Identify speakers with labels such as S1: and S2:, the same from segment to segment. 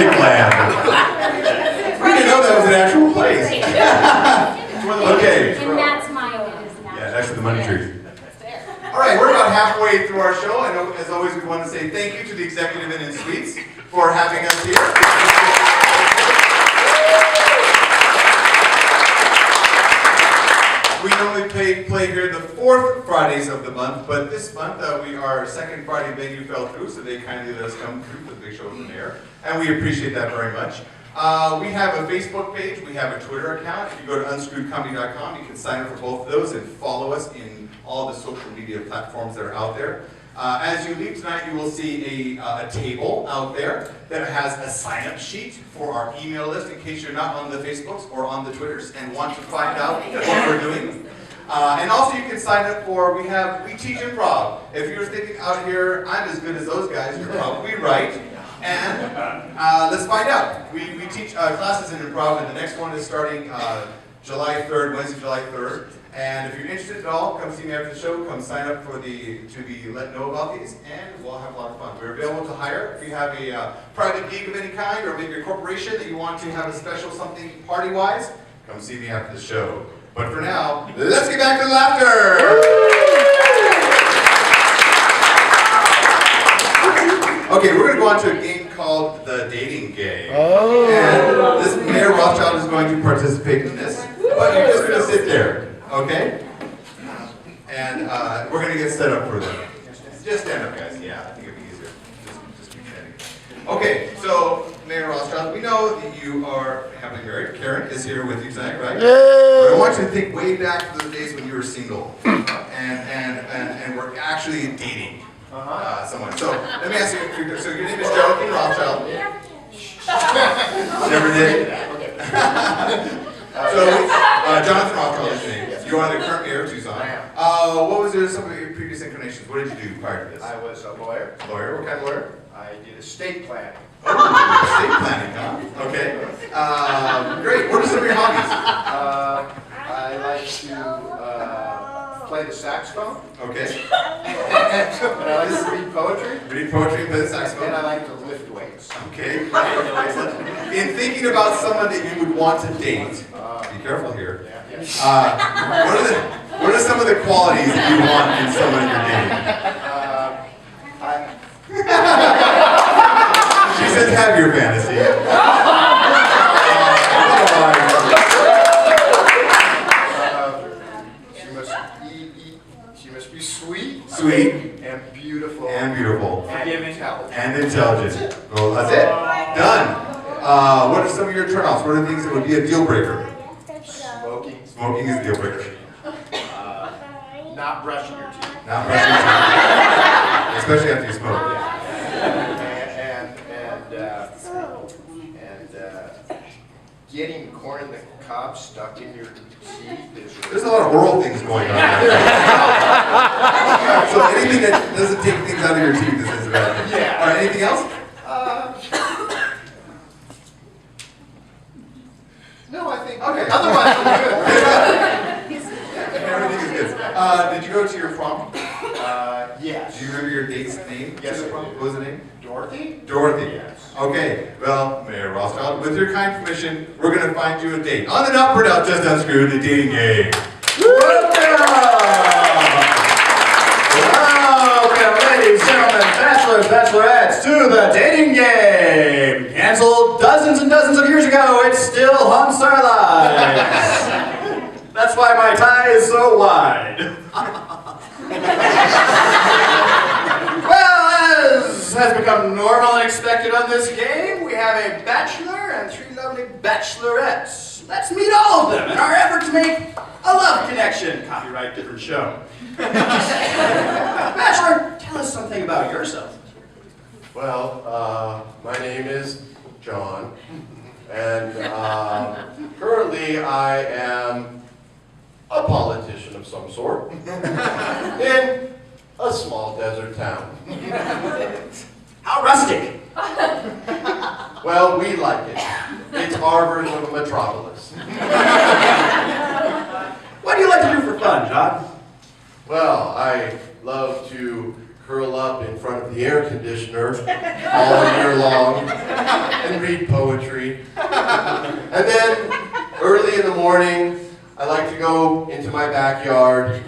S1: Romantic Land. We didn't know that was an actual place. Okay.
S2: And that's my own.
S1: Yeah, next to the money tree. All right, we're about halfway through our show, and as always, we want to say thank you to the Executive Inn and Suites for having us here. We normally play here the fourth Fridays of the month, but this month our second Friday venue fell through, so they kindly let us come through for the big show in the air, and we appreciate that very much. We have a Facebook page, we have a Twitter account. If you go to unscrewedcomedy.com, you can sign up for both of those and follow us in all the social media platforms that are out there. As you leave tonight, you will see a table out there that has a sign-up sheet for our email list in case you're not on the Facebooks or on the Twitters and want to find out what we're doing. And also you can sign up for, we teach improv. If you're thinking out here, I'm as good as those guys, you're probably right. And let's find out. We teach classes in improv, and the next one is starting July 3rd, Wednesday, July 3rd. And if you're interested at all, come see me after the show. Come sign up to be let know about these, and we'll have a lot of fun. We're available to hire if you have a private gig of any kind, or maybe a corporation that you want to have a special something party-wise. Come see me after the show. But for now, let's get back to the laughter. Okay, we're going to go on to a game called the Dating Game. Oh. And this Mayor Rothschild is going to participate in this, but you're just going to sit there. Okay? And we're going to get set up for them. Just stand up, guys. Yeah, I think it'd be easier. Just keep standing. Okay, so Mayor Rothschild, we know that you are happily married. Karen is here with you tonight, right? Yay! But I want you to think way back to the days when you were single and were actually dating someone. So let me ask you. So your name is Jonathan Rothschild. Never did. Jonathan Rothschild is your name. You are the current mayor of Tucson. What was some of your previous inclinations? What did you do prior to this?
S3: I was a lawyer.
S1: Lawyer? What kind of lawyer?
S3: I did estate planning.
S1: Oh, estate planning, huh? Okay. Great. What are some of your hobbies?
S3: I like to play the saxophone.
S1: Okay.
S3: And I like to read poetry.
S1: Read poetry and play the saxophone.
S3: And I like to lift weights.
S1: Okay. In thinking about someone that you would want to date, be careful here. What are some of the qualities that you want in someone you're dating? She says, have your fantasy.
S3: She must be sweet.
S1: Sweet.
S3: And beautiful.
S1: And beautiful.
S3: And intelligent.
S1: And intelligent. Well, that's it. Done. What are some of your turnoffs? What are the things that would be a deal breaker?
S3: Smoking.
S1: Smoking is a deal breaker.
S3: Not brushing your teeth.
S1: Not brushing your teeth. Especially after you smoke.
S3: And getting corn in the cob stuck in your teeth is really...
S1: There's a lot of oral things going on there. So anything that doesn't take things out of your teeth is a bad thing.
S3: Yeah.
S1: All right, anything else?
S3: No, I think...
S1: Okay.
S3: Otherwise, we're
S1: good. Everything is good. Did you go to your prom?
S3: Yes.
S1: Do you remember your date's name?
S3: Yes, I do.
S1: What was the name?
S3: Dorothy?
S1: Dorothy.
S3: Yes.
S1: Okay, well, Mayor Rothschild, with your kind permission, we're going to find you a date. On the Not Out, Just Unscrewed, the dating game.
S4: Welcome, ladies, gentlemen, bachelors, bachelorettes, to the dating game. Canceled dozens and dozens of years ago, it still haunts our lives. That's why my tie is so wide. Well, as has become normal and expected on this game, we have a bachelor and 3 lovely bachelorettes. Let's meet all of them in our effort to make a love connection. Copyright different show. Bachelor, tell us something about yourself.
S5: Well, my name is John, and currently I am a politician of some sort in a small desert town.
S4: How rustic.
S5: Well, we like it. It's our version of a metropolis.
S4: What do you like to do for fun, John?
S5: Well, I love to curl up in front of the air conditioner all year long and read poetry. And then, early in the morning, I like to go into my backyard,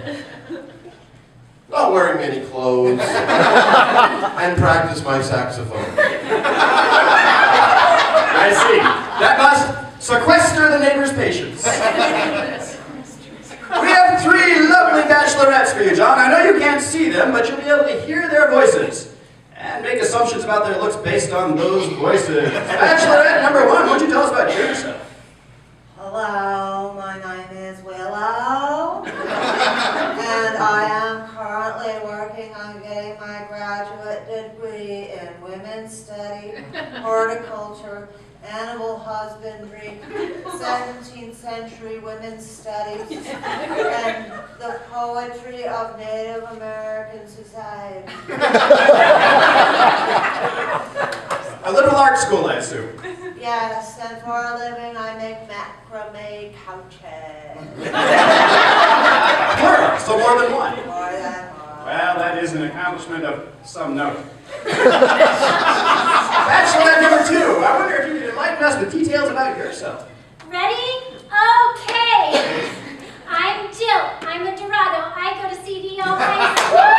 S5: not wearing many clothes, and practice my saxophone.
S4: I see. That must sequester the neighbor's patience. We have 3 lovely bachelorettes for you, John. I know you can't see them, but you'll be able to hear their voices and make assumptions about their looks based on those voices. Bachelorette number 1, won't you tell us about yourself?
S2: Hello, my name is Willow, and I am currently working on getting my graduate degree in women's study, horticulture, animal husbandry, 17th century women's studies, and the poetry of Native American society.
S4: A liberal arts school, I assume.
S2: Yes, and for a living I make macrame couches.
S4: Plural, so more than one.
S2: More than one.
S4: Well, that is an accomplishment of some note. Bachelorette number 2, I wonder if you could enlighten us with details about yourself.
S6: Ready? Okay. I'm Jill. I'm a Dorado. I go to CDO High School.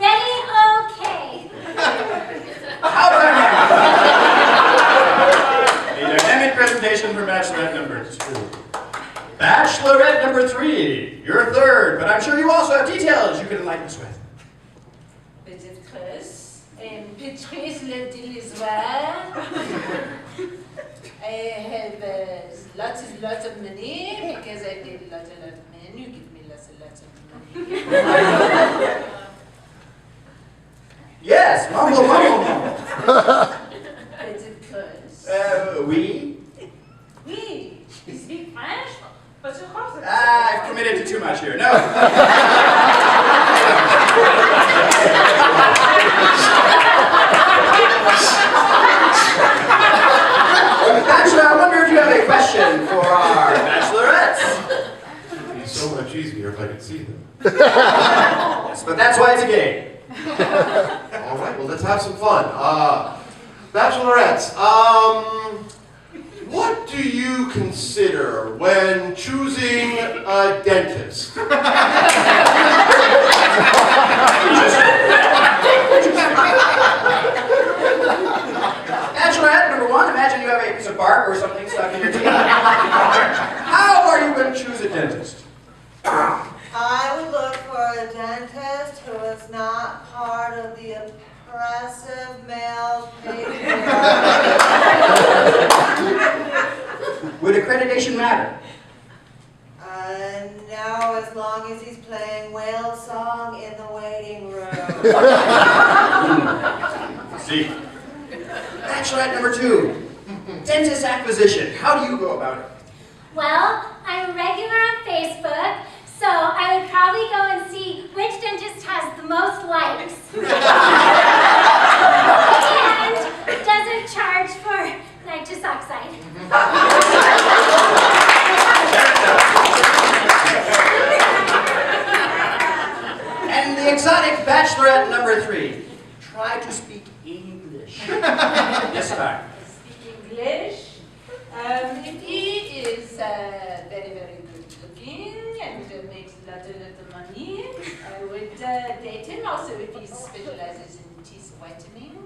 S6: Ready? Okay.
S4: How dynamic! A dynamic presentation for Bachelorette number 2. Bachelorette number 3, you're 3rd, but I'm sure you also have details you can enlighten us with.
S7: Petite Creuse, Patrice Le Dilisoire. I have lots of money because I did lots of money. You give me lots of money.
S4: Yes, mumble.
S7: Petite Creuse.
S4: Oui?
S7: Oui, you speak French? But you also
S4: I've committed to too much here. No. Bachelor, I wonder if you have a question for our bachelorettes.
S5: It'd be so much easier if I could see them.
S4: Yes, but that's why it's a game.
S5: All right, well, let's have some fun. Bachelorettes, what do you consider when choosing a dentist?
S4: Bachelorette number 1, imagine you have a piece of bark or something stuck in your teeth. How are you going to choose a dentist?
S2: I would look for a dentist who is not part of the oppressive male patriarchy.
S4: Would accreditation matter?
S2: No, as long as he's playing whale song in the waiting room.
S4: See. Bachelorette number 2, dentist acquisition. How do you go about it?
S6: Well, I'm a regular on Facebook, so I would probably go and see which dentist has the most likes. And doesn't charge for nitrous oxide.
S4: And the exotic bachelorette number 3, try to speak English. This time.
S7: speak English. If he is very good looking and makes a lot of money, I would date him. Also, if he specializes in teeth whitening.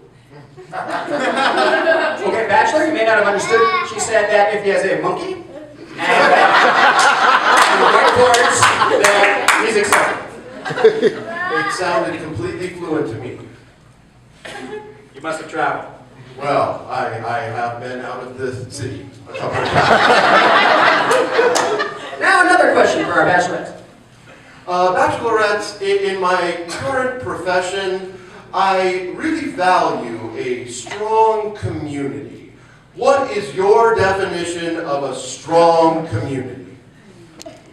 S4: Okay, bachelor, you may not have understood. She said that if he has a monkey and whiteboards, then he's accepted.
S5: It sounded completely fluent to me.
S4: You must have traveled.
S5: Well, I have been out of the city a couple of times.
S4: Now another question for our bachelorettes.
S5: Bachelorettes, in my current profession, I really value a strong community. What is your definition of a strong community?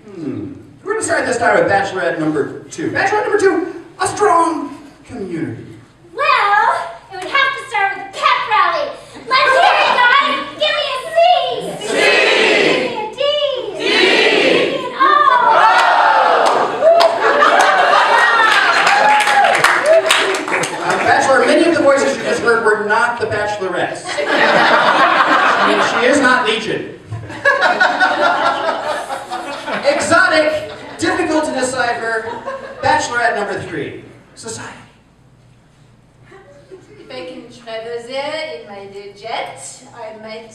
S4: We're going to start this time with bachelorette number 2. Bachelorette number 2, a strong community.
S6: Well, it would have to start with a pep rally. Let's hear it, guys. Give me a C.
S5: C.
S6: Give me a D. D. Give me an O.
S4: Bachelorette number 3, society.
S7: If I can travel there in my jet, I might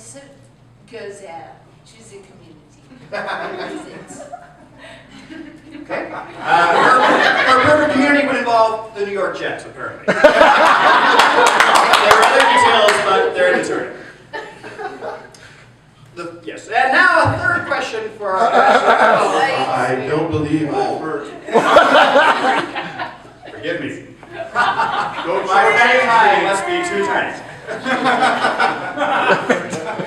S7: go there to the community. Visit.
S4: Okay. Her perfect community would involve the New York Jets, apparently. There are other details, but they're inserted. Yes, and now a third question for our bachelor.
S5: I don't believe I've heard.
S4: Forgive me. My batting line must be too tiny.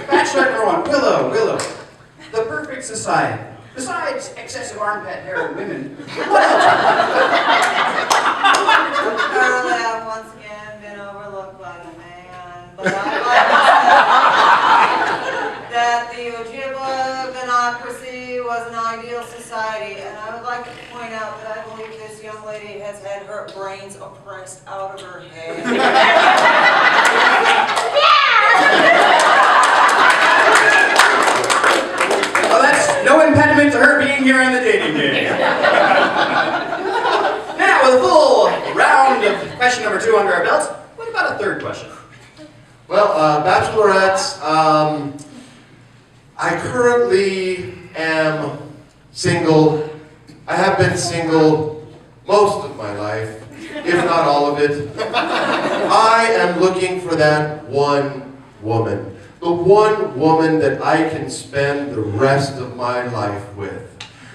S4: Bachelor number 1, Willow. The perfect society. Besides excessive armpit hair in women, what else?
S2: Apparently, I've once again been overlooked by the man, but I'd like to say that the Ojibwa Ganocracy was an ideal society, and I would like to point out that I believe this young lady has had her brains oppressed out of her head.
S4: Well, that's no impediment to her being here in the dating game. Now, with a full round of question number 2 under our belts, what about a third question?
S5: Well, bachelorettes, I currently am single. I have been single most of my life, if not all of it. I am looking for that one woman. The one woman that I can spend the rest of my life with.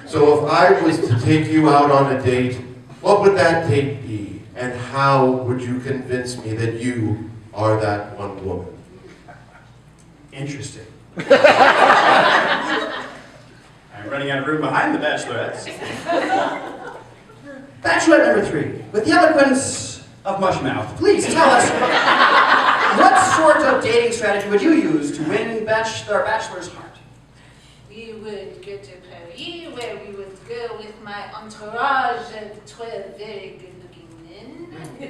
S5: So if I was to take you out on a date, what would that date be? And how would you convince me that you are that one woman?
S4: Interesting. I'm running out of room behind the bachelorettes. Bachelorette number 3, with the eloquence of Mushmouth, please tell us, what sort of dating strategy would you use to win our bachelor's heart?
S7: We would go to Paris, where we would go with my entourage of 12 very good-looking men. Who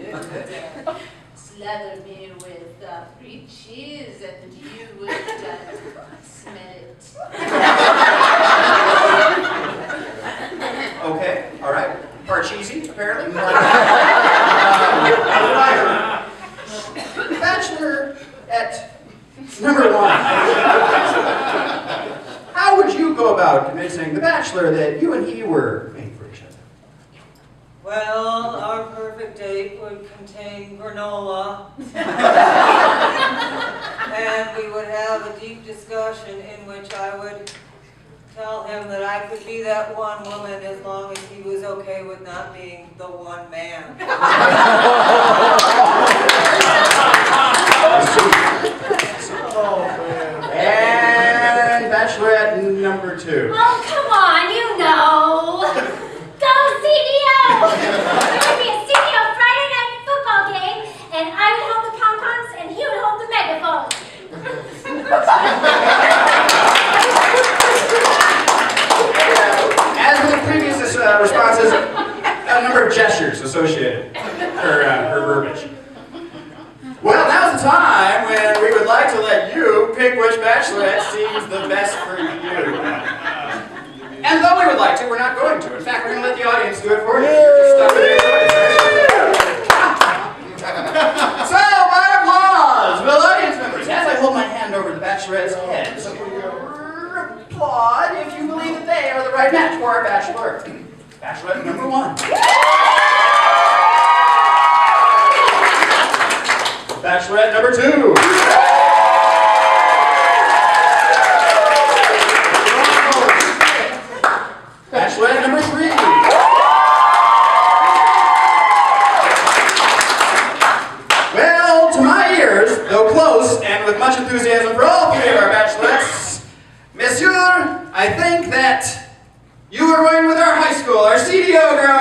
S7: would slather me with free cheese, and you would smell it.
S4: Okay, all right. Parcheesi, apparently. Bachelorette number 1. How would you go about convincing the bachelor that you and he were made for each other?
S2: Well, our perfect date would contain granola. And we would have a deep discussion in which I would tell him that I could be that one woman as long as he was okay with not being the one man.
S4: And bachelorette number 2.
S6: Oh, come on, you know. Go CDO! There would be a CDO Friday night football game, and I would hold the pom-poms, and he would hold the megaphone.
S4: As with the previous responses, a number of gestures associated her verbiage. Well, now's the time when we would like to let you pick which bachelorette seems the best for you. And though we would like to, we're not going to. In fact, we're going to let the audience do it for you. You're stuck with your choice, right? So, my applause, will audience members, as I hold my hand over the bachelorette's head, so applaud if you believe that they are the right match for our bachelor. Bachelorette number 1. Bachelorette number 2. Bachelorette number 3. Well, to my ears, though close and with much enthusiasm for all 3 of our bachelorettes, Monsieur, I think that you are going with our high school, our CDO girl.